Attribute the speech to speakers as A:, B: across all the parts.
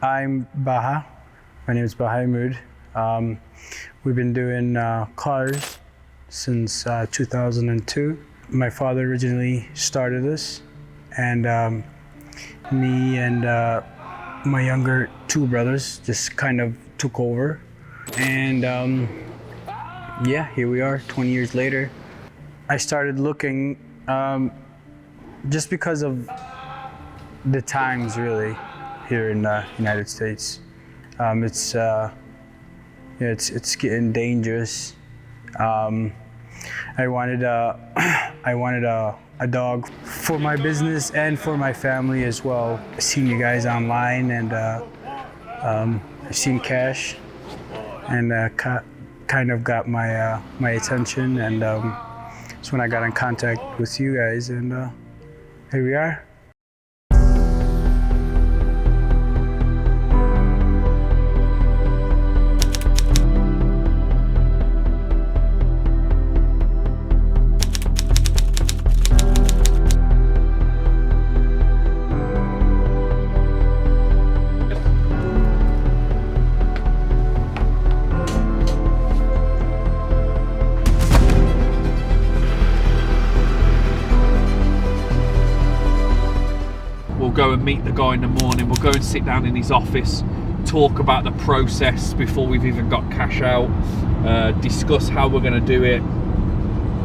A: I'm Baha. My name is Baha. We've been doing cars since 2002. My father originally started this, and me and my younger two brothers just kind of took over. And yeah, here we are 20 years later. I started looking just because of the times, really, here in the United States. It's getting dangerous. I wanted a dog for my business and for my family as well. I've seen you guys online, and I've seen KASH, and kind of got my attention, and that's when I got in contact with you guys, and here we are.
B: We'll go and meet the guy in the morning. We'll go and sit down in his office, talk about the process before we've even got cash out, discuss how we're going to do it.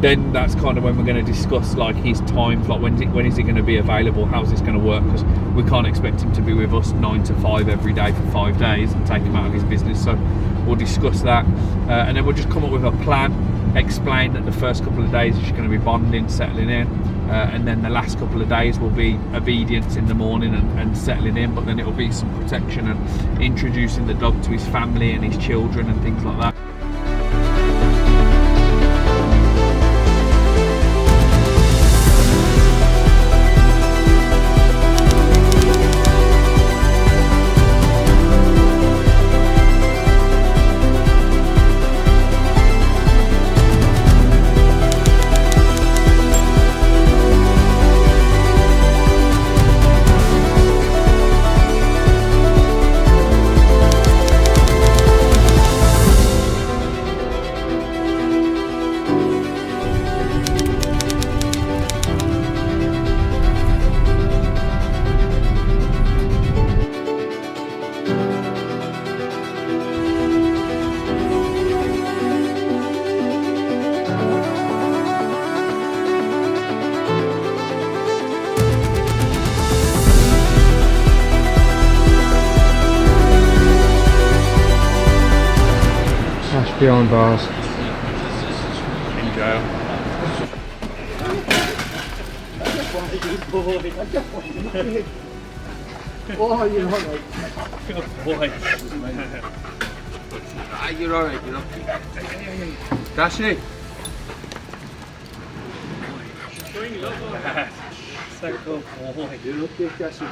B: Then that's kind of when we're going to discuss like his times, like when is he going to be available, how's this going to work, because we can't expect him to be with us 9 to 5 every day for 5 days and take him out of his business. So we'll discuss that, and then we'll just come up with a plan, explain that the first couple of days is just going to be bonding, settling in, and then the last couple of days will be obedience in the morning and settling in, but then it'll be some protection and introducing the dog to his family and his children and things like that.
C: Behind bars.
B: In jail.
C: Oh, you're alright.
B: Good boy.
C: You're alright, you're okay. Dashy.
B: So good boy.
C: You're okay, Dashy.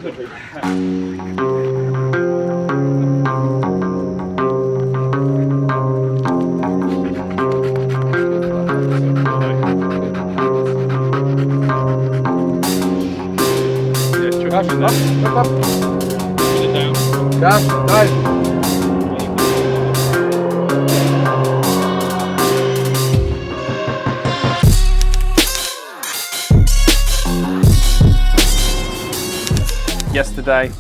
C: Dash, up.
B: Put it down.
C: Dash, dive.
B: Yesterday,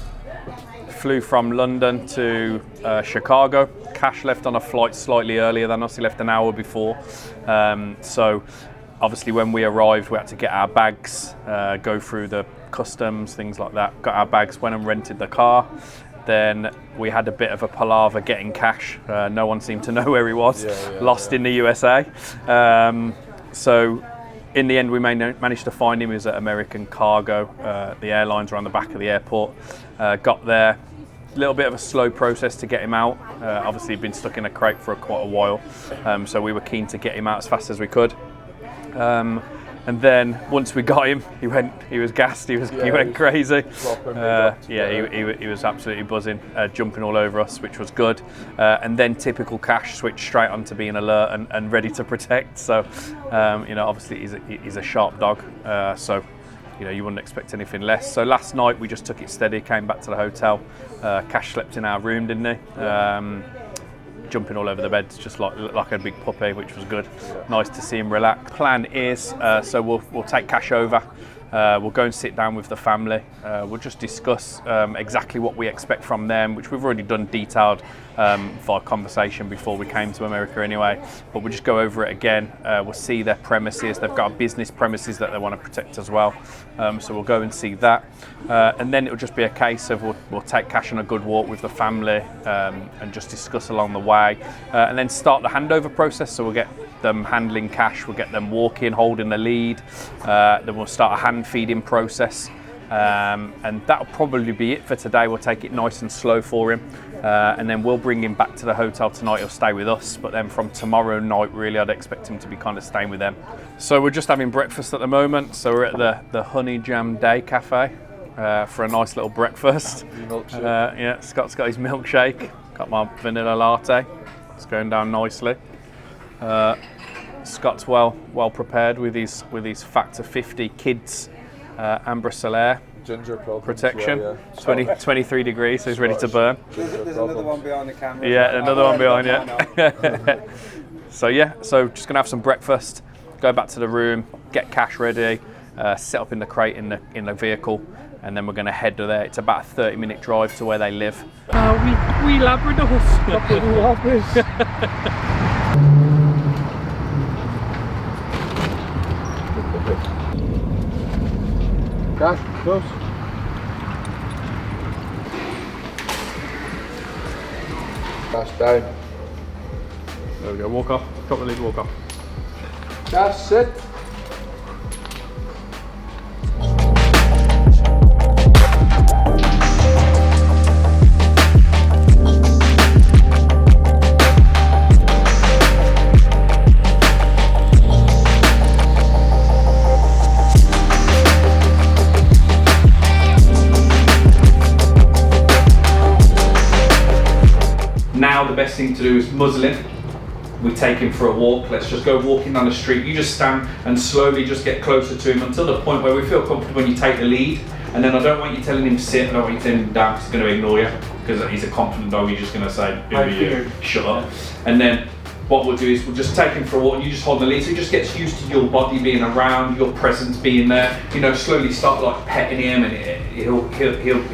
B: flew from London to Chicago. KASH left on a flight slightly earlier than us. He left an hour before. So obviously when we arrived, we had to get our bags, go through the customs, things like that. Got our bags, went and rented the car. Then we had a bit of a palaver getting KASH. No one seemed to know where he was, lost in the USA. So in the end, we managed to find him. He was at American Cargo. The airlines were on the back of the airport. Got there. A little bit of a slow process to get him out. Obviously, he'd been stuck in a crate for quite a while. So we were keen to get him out as fast as we could. And then once we got him, he was gassed. He went crazy. He was absolutely buzzing, jumping all over us, which was good. And then typical KASH switched straight on to being alert and ready to protect. So obviously he's a sharp dog. So you know, you wouldn't expect anything less. So last night we just took it steady, came back to the hotel. Cash slept in our room, didn't he? Jumping all over the bed, just like a big puppy, which was good. Nice to see him relax. Plan is, so we'll take Cash over. We'll go and sit down with the family. We'll just discuss exactly what we expect from them, which we've already done detailed via conversation before we came to America anyway. But we'll just go over it again. We'll see their premises. They've got business premises that they want to protect as well. So we'll go and see that. And then it'll just be a case of we'll take Cash on a good walk with the family and just discuss along the way. And then start the handover process. So we'll get them handling Cash, we'll get them walking, holding the lead. Then we'll start a hand feeding process. And that'll probably be it for today. We'll take it nice and slow for him. And then we'll bring him back to the hotel tonight. He'll stay with us, but then from tomorrow night, really, I'd expect him to be kind of staying with them. So we're just having breakfast at the moment. So we're at the Honey Jam Day Cafe for a nice little breakfast. Yeah, Scott's got his milkshake. Got my vanilla latte. It's going down nicely. Scott's well prepared with his Factor 50 Kids Amber Solaire
C: Ginger
B: protection.
C: Well, yeah.
B: 23 degrees, so he's ready to burn.
D: There's another one behind the camera.
B: Yeah, another one behind you. So just gonna have some breakfast, go back to the room, get Cash ready, set up in the crate in the vehicle, and then we're gonna head to there. It's about a 30-minute drive to where they live. We Labradors.
C: Cash, close. Cash down.
B: There we go, walk off, top of the lead, walk off.
C: Cash, sit.
B: Now the best thing to do is muzzle him. We take him for a walk. Let's just go walking down the street. You just stand and slowly just get closer to him until the point where we feel comfortable when you take the lead. And then I don't want you telling him to sit, I don't want you telling him down because he's going to ignore you. Because he's a confident dog, you're just going to say, shut up. And then what we'll do is we'll just take him for a walk and you just hold the lead so he just gets used to your body being around, your presence being there. You know, slowly start like petting him and he'll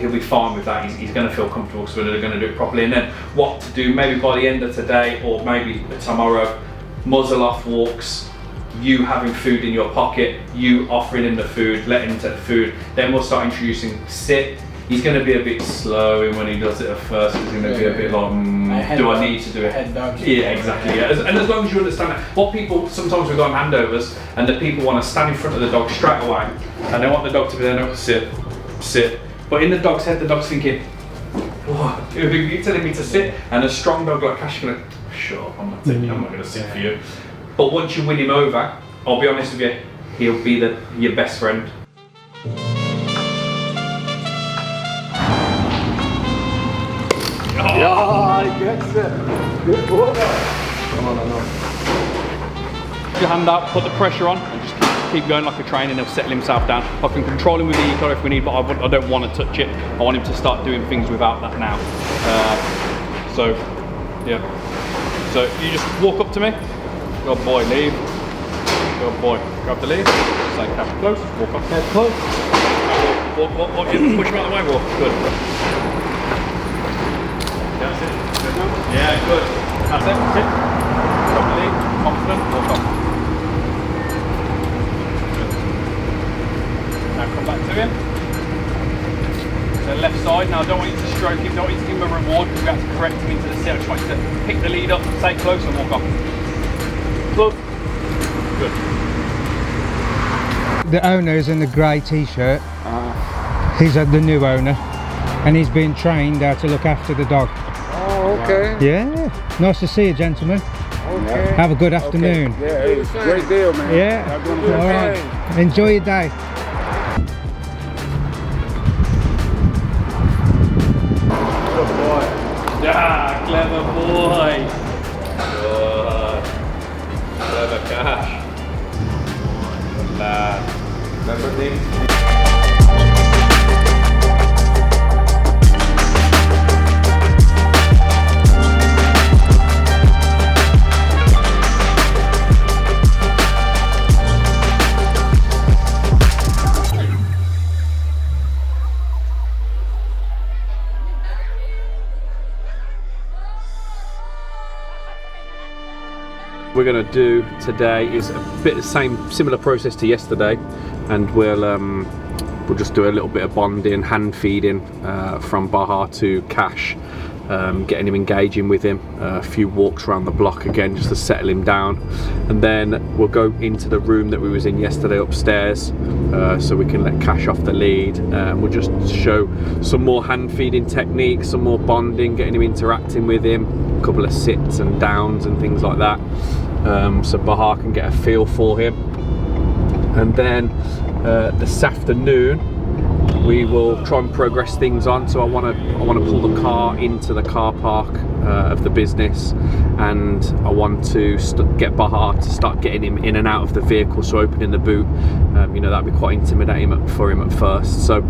B: be fine with that. He's going to feel comfortable because we're going to do it properly. And then what to do, maybe by the end of today or maybe tomorrow, muzzle off walks, you having food in your pocket, you offering him the food, letting him take the food. Then we'll start introducing sit. He's going to be a bit slow when he does it at first. He's going to be a bit like, do I need to do it?
D: Head dog.
B: Yeah, exactly. Yeah. And as long as you understand that, what people, sometimes we've got handovers and the people want to stand in front of the dog straight away and they want the dog to be there, no, sit. But in the dog's head, the dog's thinking, what? You're telling me to sit? And a strong dog like Cash is going to, shut up, I'm not going to sit for you. But once you win him over, I'll be honest with you, he'll be your best friend.
C: Yeah, he gets it. Good boy. Come on,
B: Your hand out, put the pressure on, and just keep going like a train, and he'll settle himself down. I can control him with the eco if we need, but I don't want to touch it. I want him to start doing things without that now. Yeah. So you just walk up to me. Good boy, leave. Good boy. Grab the lead. Say Cash close. Walk up. Head close. Walk. Push him out of the way. Walk. Good. That's it. Yeah, good. That's it. Sit. Grab the lead. Confident. Walk up. Good. Now come back to him. To the left side. Now I don't want you to stroke him. Don't want you to give him a reward because we have to correct him into the sit. I just want you to pick the lead up, stay close and walk up. Close. Good.
D: The owner is in the grey t-shirt. He's the new owner and he's been trained how to look after the dog.
C: Oh, okay.
D: Yeah. Nice to see you, gentlemen.
C: Okay.
D: Have a good afternoon.
C: Yeah, it's a great deal, man.
D: Yeah. All right. Enjoy your day.
C: Good boy.
B: Yeah, clever boy. Good. Clever Cash. Good lad.
C: Remember these?
B: We're going to do today is a bit the similar process to yesterday, and we'll just do a little bit of bonding, hand feeding from Baha to KASH, getting him engaging with him, a few walks around the block again just to settle him down, and then we'll go into the room that we was in yesterday upstairs, so we can let KASH off the lead. We'll just show some more hand feeding techniques, some more bonding, getting him interacting with him, a couple of sits and downs and things like that, so Baha can get a feel for him. And then this afternoon we will try and progress things on. So I want to pull the car into the car park of the business, and I want to get Baha to start getting him in and out of the vehicle, so opening the boot, you know, that'd be quite intimidating for him at first. So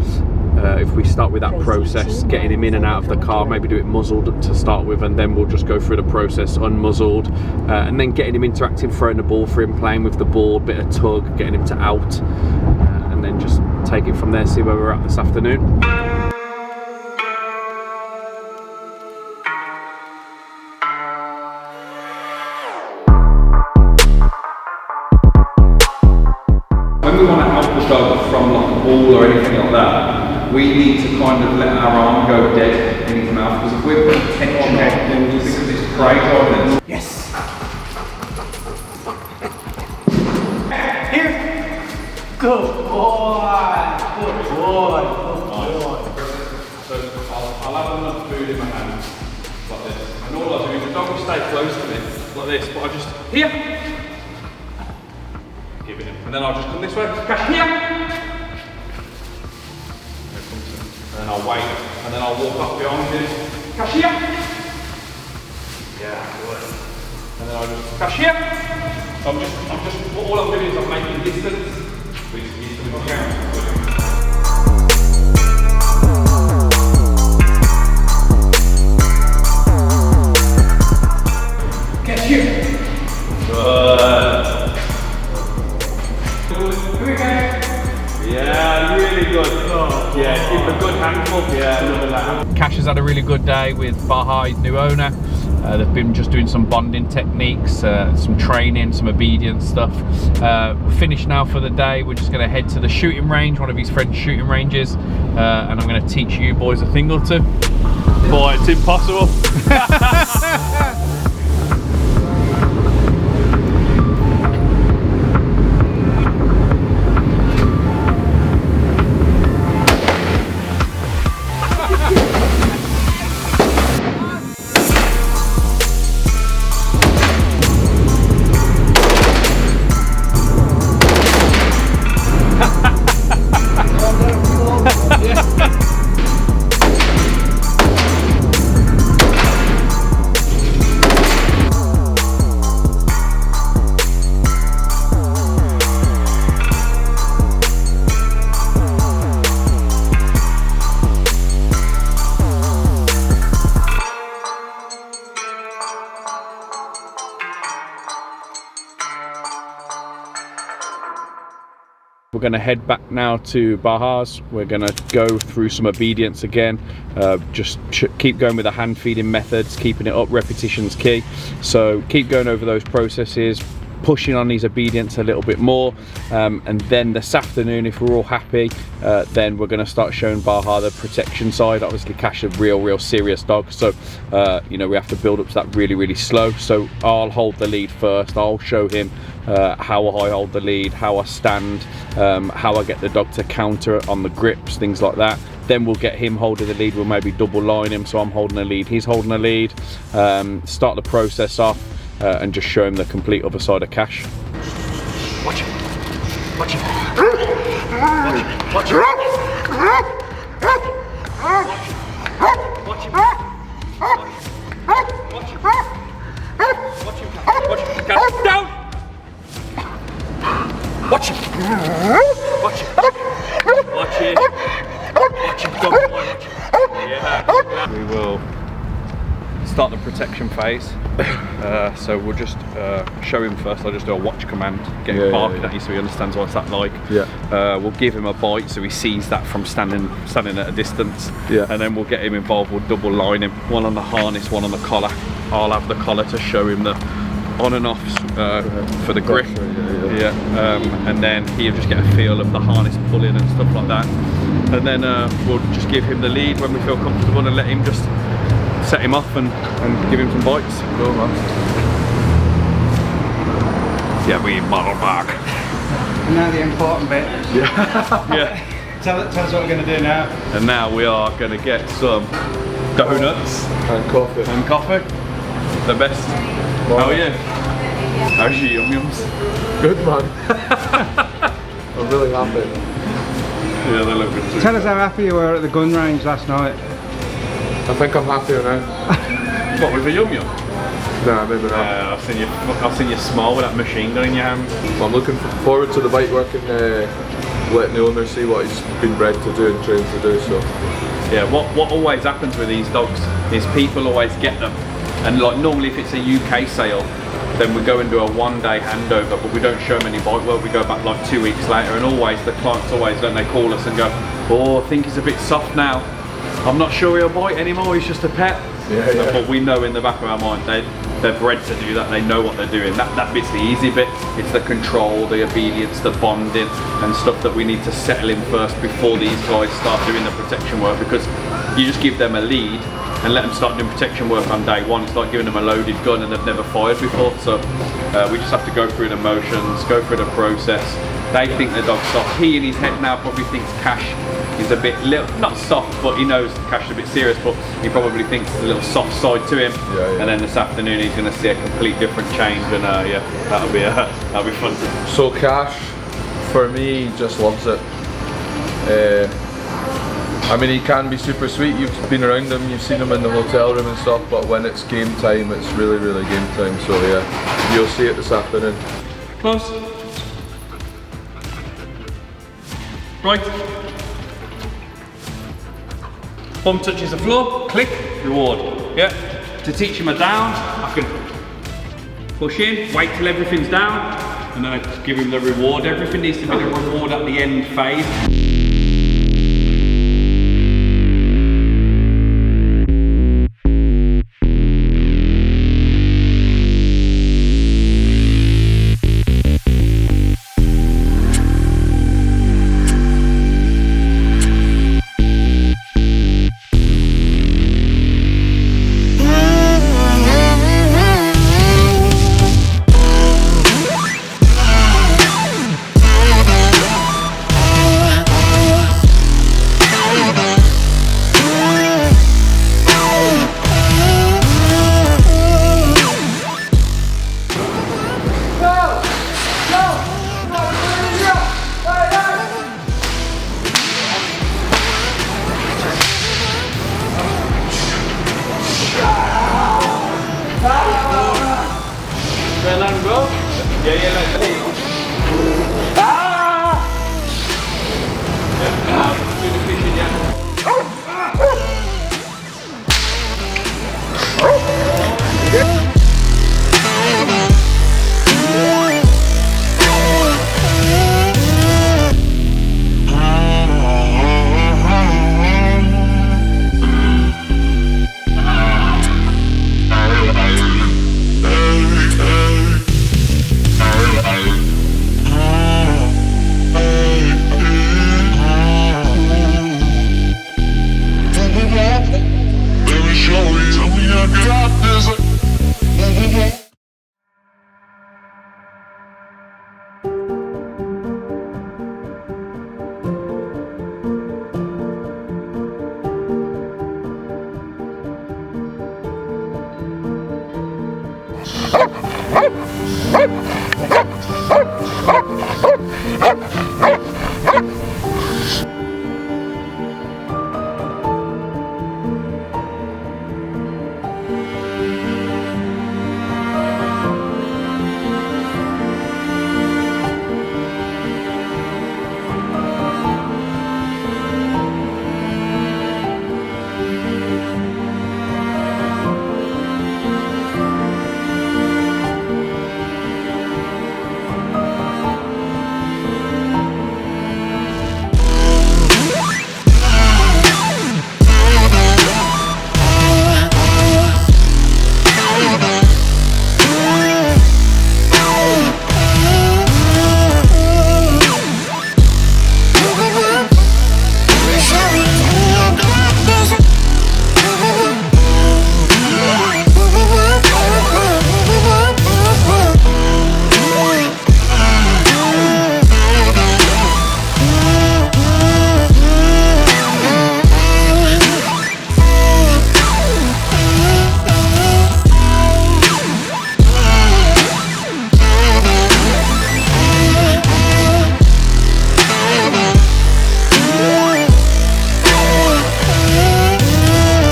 B: if we start with that process, getting him in and out of the car, maybe do it muzzled to start with, and then we'll just go through the process unmuzzled, and then getting him interacting, throwing the ball for him, playing with the ball, bit of tug, getting him to out, and then just take it from there, see where we're at this afternoon.
C: When we want to help the dog from like a ball or anything like that, we need to kind of let our arm go dead in his mouth, because if we're putting tension on, then just because it's prey driving. Yes! Here! Good boy! Good boy! Good boy! So I'll have enough food in my hand, like this. And all I do is the dog will stay close to me, like this, but I just, here! Give it him. And then I'll just come this way, KASH, here! And then I'll wait, and then I'll walk up behind him, KASH, here! Yeah, good. And then I'll just, KASH, here! So I'm just, all I'm doing is I'm making distance, which is the count. KASH, here! Good. Yeah, really good. Yeah, keep a good handful. Yeah, look at that.
B: KASH has had a really good day with Baha, his new owner. They've been just doing some bonding techniques, some training, some obedience stuff. We're finished now for the day. We're just going to head to the shooting range, one of his friend's shooting ranges, and I'm going to teach you boys a thing or two. Boy, it's impossible. We're going to head back now to Baha's. We're going to go through some obedience again, just keep going with the hand feeding methods, keeping it up, repetition's key. So keep going over those processes, pushing on his obedience a little bit more, and then this afternoon, if we're all happy, then we're going to start showing Baha the protection side. Obviously KASH is a real serious dog, so you know, we have to build up to that really slow. So I'll hold the lead first. I'll show him how I hold the lead, how I stand, how I get the dog to counter on the grips, things like that. Then we'll get him holding the lead. We'll maybe double line him, so I'm holding the lead, he's holding the lead. Start the process off, and just show him the complete other side of KASH.
C: Watch it. Watch it. Watch it. Watch it. Watch it. Watch it. KASH, down. Watch it. Watch it. Watch it. Watch it. Go. Watch it. Yeah.
B: We will start the protection phase. So we'll just show him first. I'll just do a watch command, get him barking at you so he understands what's that like. We'll give him a bite so he sees that from standing at a distance. And then we'll get him involved. We'll double line him, one on the harness, one on the collar. I'll have the collar to show him the on and offs for the grip. And then he'll just get a feel of the harness pulling and stuff like that. And then we'll just give him the lead when we feel comfortable and let him just set him off and give him some bites.
C: Cool, man.
B: Yeah, we model mark.
D: And now the important bit.
B: Yeah.
D: Tell us what we're going to do now.
B: And now we are going to get some donuts
C: And coffee.
B: and coffee. The best. How are you? How's your yum yums?
C: Good, man. I'm really happy.
B: Yeah, they look good too.
D: Tell us how happy you were at the gun range last night.
C: I think I'm happier now.
B: What, with the yum yum?
C: Nah, maybe not.
B: I've seen you smile with that machine gun in your hand.
C: I'm looking forward to the bike work and letting the owner see what he's been bred to do and trained to do. So
B: Yeah, what always happens with these dogs is people always get them, and like normally if it's a UK sale, then we go and do a one-day handover, but we don't show them any bite work. We go back like 2 weeks later, and always the clients don't they call us and go, oh, I think he's a bit soft now. I'm not sure he'll bite anymore. He's just a pet.
C: Yeah.
B: But we know in the back of our mind they're bred to do that. They know what they're doing. That bit's the easy bit. It's the control, the obedience, the bonding, and stuff that we need to settle in first before these guys start doing the protection work. Because you just give them a lead and let them start doing protection work on day one. It's like giving them a loaded gun and they've never fired before. So we just have to go through the motions, go through the process. They think the dog's soft. He in his head now probably thinks Cash is a bit not soft, but he knows Cash is a bit serious, but he probably thinks there's a little soft side to him. And then this afternoon he's going to see a complete different change, and yeah, that'll be fun.
C: So Cash, for me, just loves it. I mean, he can be super sweet. You've been around him, you've seen him in the hotel room and stuff, but when it's game time, it's really, really game time. So yeah, you'll see it this afternoon.
B: Close. Right. Bum touches the floor, click, reward. Yeah. To teach him a down, I can push in, wait till everything's down, and then I just give him the reward. Everything needs to be the reward at the end phase.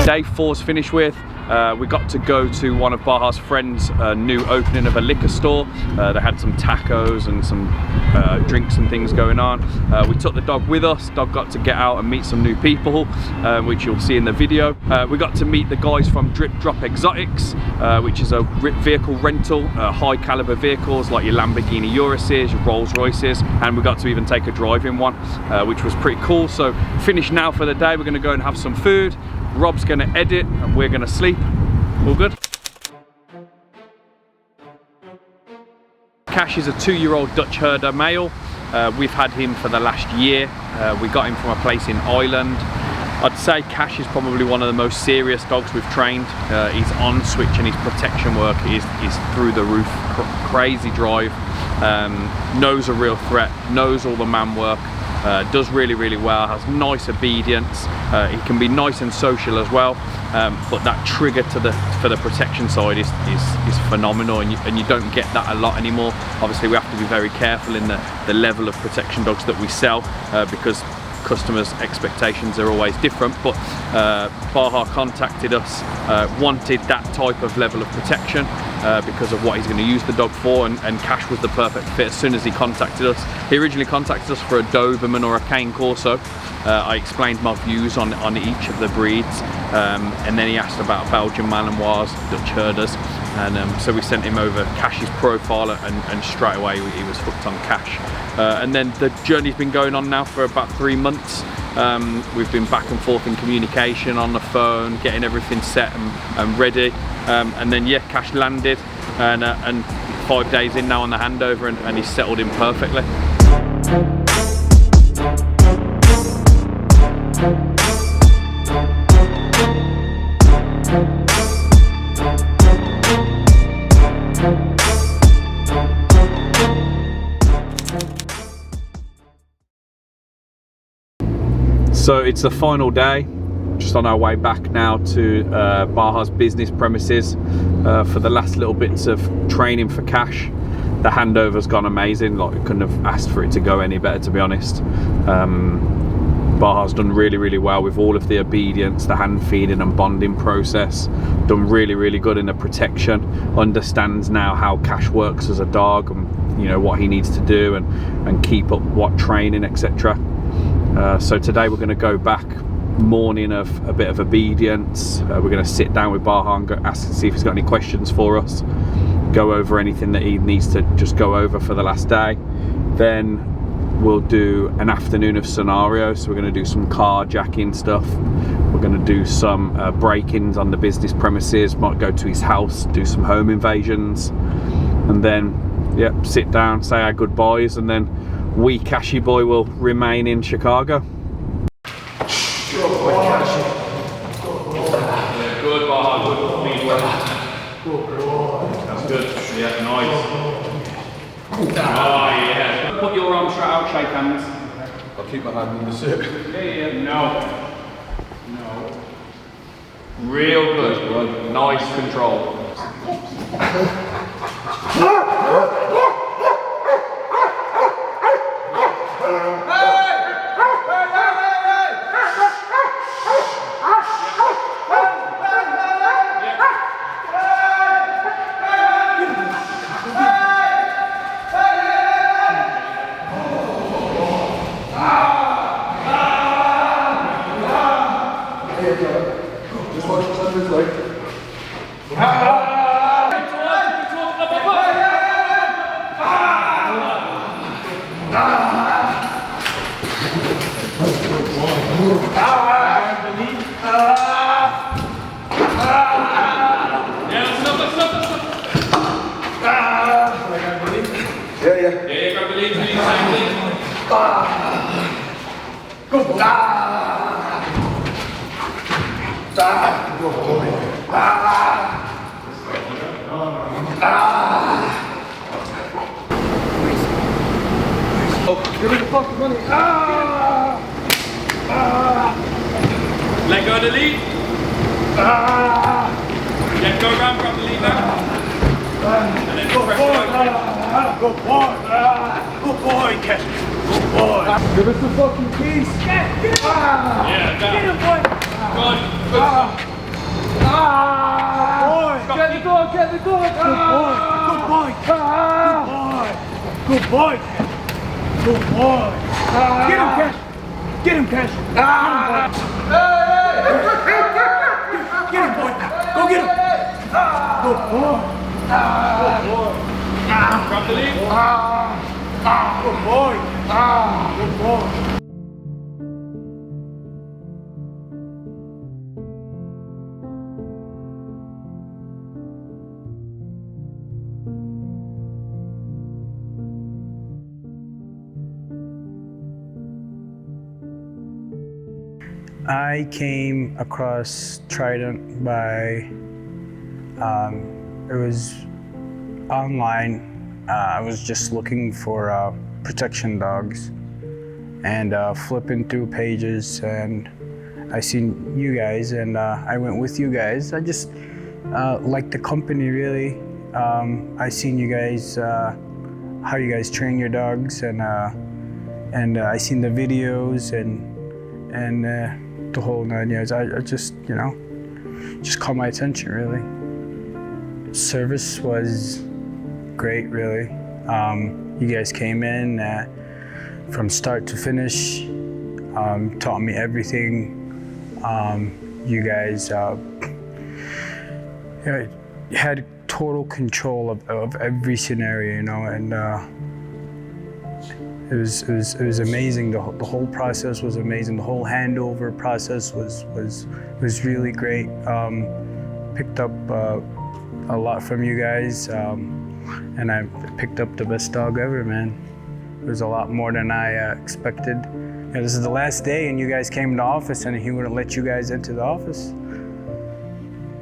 B: Day 4's finished with. We got to go to one of Baja's friends' new opening of a liquor store. They had some tacos and some drinks and things going on. We took the dog with us. Dog got to get out and meet some new people, which you'll see in the video. We got to meet the guys from Drip Drop Exotics, which is a vehicle rental, high caliber vehicles like your Lamborghini Uruses, your Rolls Royces, and we got to even take a drive in one, which was pretty cool. So finished now for the day. We're going to go and have some food. Rob's going to edit and we're going to sleep. All good. Kash is a 2-year-old Dutch herder male. We've had him for the last year. We got him from a place in Ireland. I'd say Kash is probably one of the most serious dogs we've trained. He's on switch and his protection work is through the roof. Crazy drive, knows a real threat, knows all the man work. Does really well, has nice obedience. He can be nice and social as well, but that trigger for the protection side is phenomenal, and you don't get that a lot anymore. Obviously we have to be very careful in the level of protection dogs that we sell, because customers' expectations are always different, but Baja contacted us, wanted that type of level of protection because of what he's going to use the dog for, and Kash was the perfect fit as soon as he contacted us. He originally contacted us for a Doberman or a Cane Corso. I explained my views on each of the breeds, and then he asked about Belgian Malinois, Dutch herders, and so we sent him over Kash's profile, and straight away he was hooked on Kash. And then the journey's been going on now for about 3 months. We've been back and forth in communication on the phone, getting everything set and ready, and then yeah, Kash landed, and 5 days in now on the handover, and he's settled in perfectly. So it's the final day, just on our way back now to Baja's business premises for the last little bits of training for Kash. The handover's gone amazing, like I couldn't have asked for it to go any better, to be honest. Baja's done really well with all of the obedience, the hand feeding and bonding process. Done really good in the protection. Understands now how Kash works as a dog, and you know what he needs to do, and keep up what training, etc. So today we're going to go back, morning of a bit of obedience. We're going to sit down with Baja and go ask and see if he's got any questions for us. Go over anything that he needs to just go over for the last day. Then we'll do an afternoon of scenarios. So we're going to do some carjacking stuff. We're going to do some break-ins on the business premises. Might go to his house, do some home invasions, and then yeah, sit down, say our goodbyes, and then we Kashy boy will remain in Chicago.
C: Good, Baja, good, speed well. That's good, yeah, nice. Oh yeah. Put your arms straight out, shake hands.
E: I'll keep my hand in the zip.
C: Yeah, no. Real good, nice control.
E: Just watch the sun his leg.
C: Yeah, grab the lead, do the same thing.
E: Good boy. Good boy. Give me the fucking money.
C: Let go of the lead. Yeah, go around, grab the lead now. And then
E: Good
C: press
E: boy.
C: it over.
E: Good boy. Good boy, Cash. Good boy. Give us the fucking keys.
C: Yeah, get him, boy. Good stuff.
E: Good boy. Good boy. Good boy. Good boy. Get him, Cash. Get him, Cash. Get him, boy. Go get him. Good boy. Good boy.
C: Grab the lead.
E: Good boy. Good boy.
A: I came across Trident by, it was online. I was just looking for protection dogs and flipping through pages, and I seen you guys, and I went with you guys. I just liked the company, really. I seen you guys, how you guys train your dogs, and I seen the videos and the whole 9 years. I just, you know, just caught my attention, really. Service was great, really. You guys came in from start to finish, taught me everything. You guys had total control of every scenario, you know, and it was amazing. The whole process was amazing. The whole handover process was really great. Picked up a lot from you guys, and I picked up the best dog ever, man. It was a lot more than I expected. You know, this is the last day, and you guys came to the office, and he wouldn't let you guys into the office.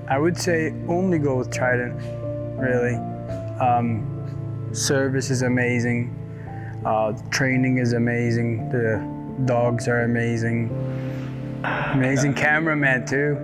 A: I would say only go with Trident, really. Service is amazing. Training is amazing. The dogs are amazing. Amazing cameraman too.